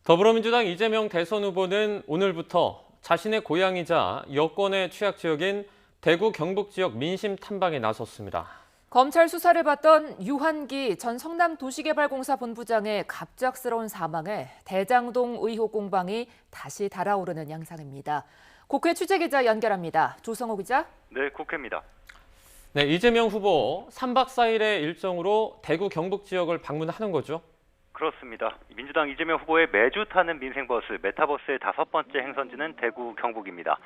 더불어민주당 이재명 대선 후보는 오늘부터 자신의 고향이자 여권의 취약 지역인 대구 경북 지역 민심 탐방에 나섰습니다. 검찰 수사를 받던 유한기 전 성남도시개발공사 본부장의 갑작스러운 사망에 대장동 의혹 공방이 다시 달아오르는 양상입니다. 국회 취재기자 연결합니다. 조성호 기자. 네, 국회입니다. 네, 이재명 후보 3박 4일의 일정으로 대구 경북 지역을 방문하는 거죠? 그렇습니다. 민주당 이재명 후보의 매주 타는 민생버스 메타버스의 5번째 행선지는 대구 경북입니다.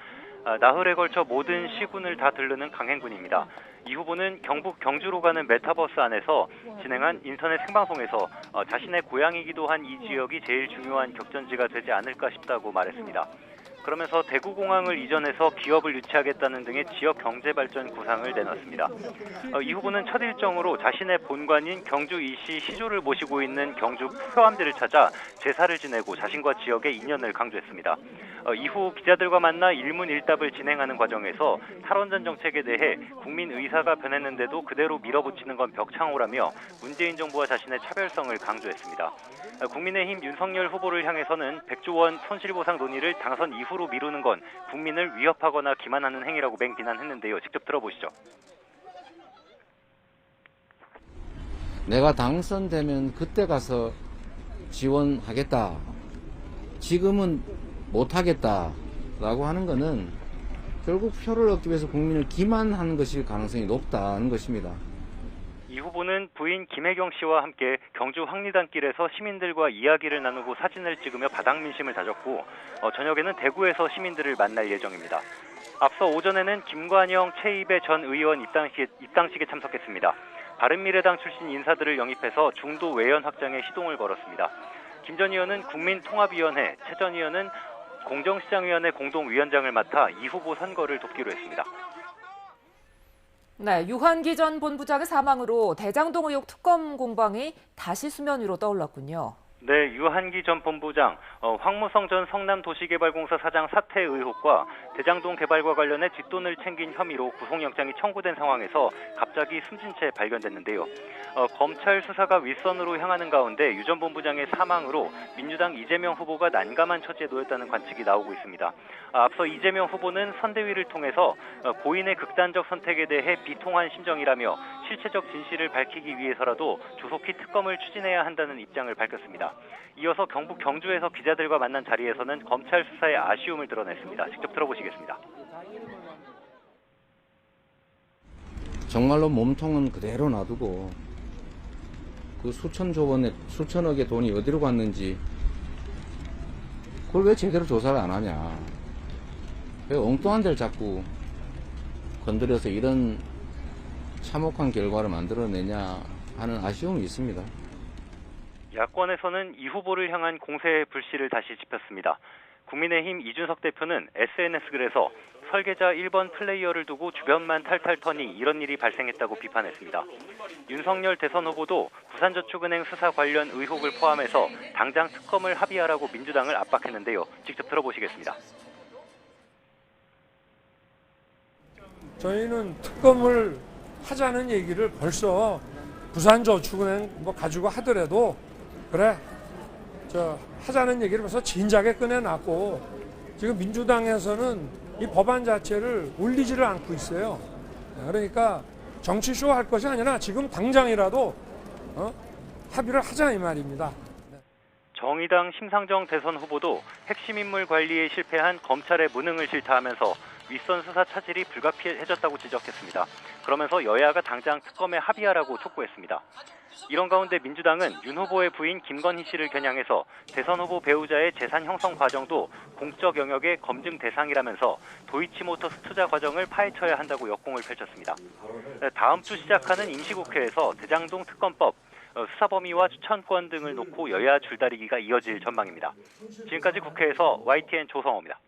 나흘에 걸쳐 모든 시군을 다 들르는 강행군입니다. 이 후보는 경북 경주로 가는 메타버스 안에서 진행한 인터넷 생방송에서 자신의 고향이기도 한 이 지역이 제일 중요한 격전지가 되지 않을까 싶다고 말했습니다. 그러면서 대구공항을 이전해서 기업을 유치하겠다는 등의 지역 경제발전 구상을 내놨습니다. 이 후보는 첫 일정으로 자신의 본관인 경주 이시 시조를 모시고 있는 경주 표암제를 찾아 제사를 지내고 자신과 지역의 인연을 강조했습니다. 이후 기자들과 만나 일문일답을 진행하는 과정에서 탈원전 정책에 대해 국민 의사가 변했는데도 그대로 밀어붙이는 건 벽창호라며 문재인 정부와 자신의 차별성을 강조했습니다. 국민의힘 윤석열 후보를 향해서는 100조 원 손실보상 논의를 당선 이후로 미루는 건 국민을 위협하거나 기만하는 행위라고 맹비난했는데요. 직접 들어보시죠. 내가 당선되면 그때 가서 지원하겠다. 지금은 못하겠다라고 하는 거는 결국 표를 얻기 위해서 국민을 기만하는 것일 가능성이 높다는 것입니다. 이 후보는 부인 김혜경 씨와 함께 경주 황리단길에서 시민들과 이야기를 나누고 사진을 찍으며 바닥 민심을 다졌고 저녁에는 대구에서 시민들을 만날 예정입니다. 앞서 오전에는 김관영, 최이배 전 의원 입당식에 참석했습니다. 바른미래당 출신 인사들을 영입해서 중도 외연 확장에 시동을 걸었습니다. 김 전 의원은 국민통합위원회, 최 전 의원은 공정시장위원회 공동위원장을 맡아 이 후보 선거를 돕기로 했습니다. 네, 유한기 전 본부장의 사망으로 대장동 의혹 특검 공방이 다시 수면 위로 떠올랐군요. 네, 유한기 전 본부장, 황무성 전 성남도시개발공사 사장 사퇴 의혹과 대장동 개발과 관련해 뒷돈을 챙긴 혐의로 구속영장이 청구된 상황에서 갑자기 숨진 채 발견됐는데요. 검찰 수사가 윗선으로 향하는 가운데 유 전 본부장의 사망으로 민주당 이재명 후보가 난감한 처지에 놓였다는 관측이 나오고 있습니다. 앞서 이재명 후보는 선대위를 통해서 고인의 극단적 선택에 대해 비통한 심정이라며 실체적 진실을 밝히기 위해서라도 조속히 특검을 추진해야 한다는 입장을 밝혔습니다. 이어서 경북 경주에서 기자들과 만난 자리에서는 검찰 수사에 아쉬움을 드러냈습니다. 직접 들어보시겠습니다. 정말로 몸통은 그대로 놔두고 그 수천억의 돈이 어디로 갔는지 그걸 왜 제대로 조사를 안 하냐. 왜 엉뚱한 데를 자꾸 건드려서 이런 참혹한 결과를 만들어내냐 하는 아쉬움이 있습니다. 야권에서는 이 후보를 향한 공세의 불씨를 다시 지폈습니다. 국민의힘 이준석 대표는 SNS 글에서 설계자 1번 플레이어를 두고 주변만 탈탈 터니 이런 일이 발생했다고 비판했습니다. 윤석열 대선 후보도 부산저축은행 수사 관련 의혹을 포함해서 당장 특검을 합의하라고 민주당을 압박했는데요. 직접 들어보시겠습니다. 저희는 특검을 하자는 얘기를 벌써 부산저축은행 가지고 하더라도 그래 하자는 얘기를 벌써 진작에 꺼내놨고 지금 민주당에서는 이 법안 자체를 올리지를 않고 있어요. 그러니까 정치쇼 할 것이 아니라 지금 당장이라도 합의를 하자 이 말입니다. 정의당 심상정 대선 후보도 핵심 인물 관리에 실패한 검찰의 무능을 질타하면서 윗선 수사 차질이 불가피해졌다고 지적했습니다. 그러면서 여야가 당장 특검에 합의하라고 촉구했습니다. 이런 가운데 민주당은 윤 후보의 부인 김건희 씨를 겨냥해서 대선 후보 배우자의 재산 형성 과정도 공적 영역의 검증 대상이라면서 도이치모터스 투자 과정을 파헤쳐야 한다고 역공을 펼쳤습니다. 다음 주 시작하는 임시국회에서 대장동 특검법, 수사 범위와 추천권 등을 놓고 여야 줄다리기가 이어질 전망입니다. 지금까지 국회에서 YTN 조성호입니다.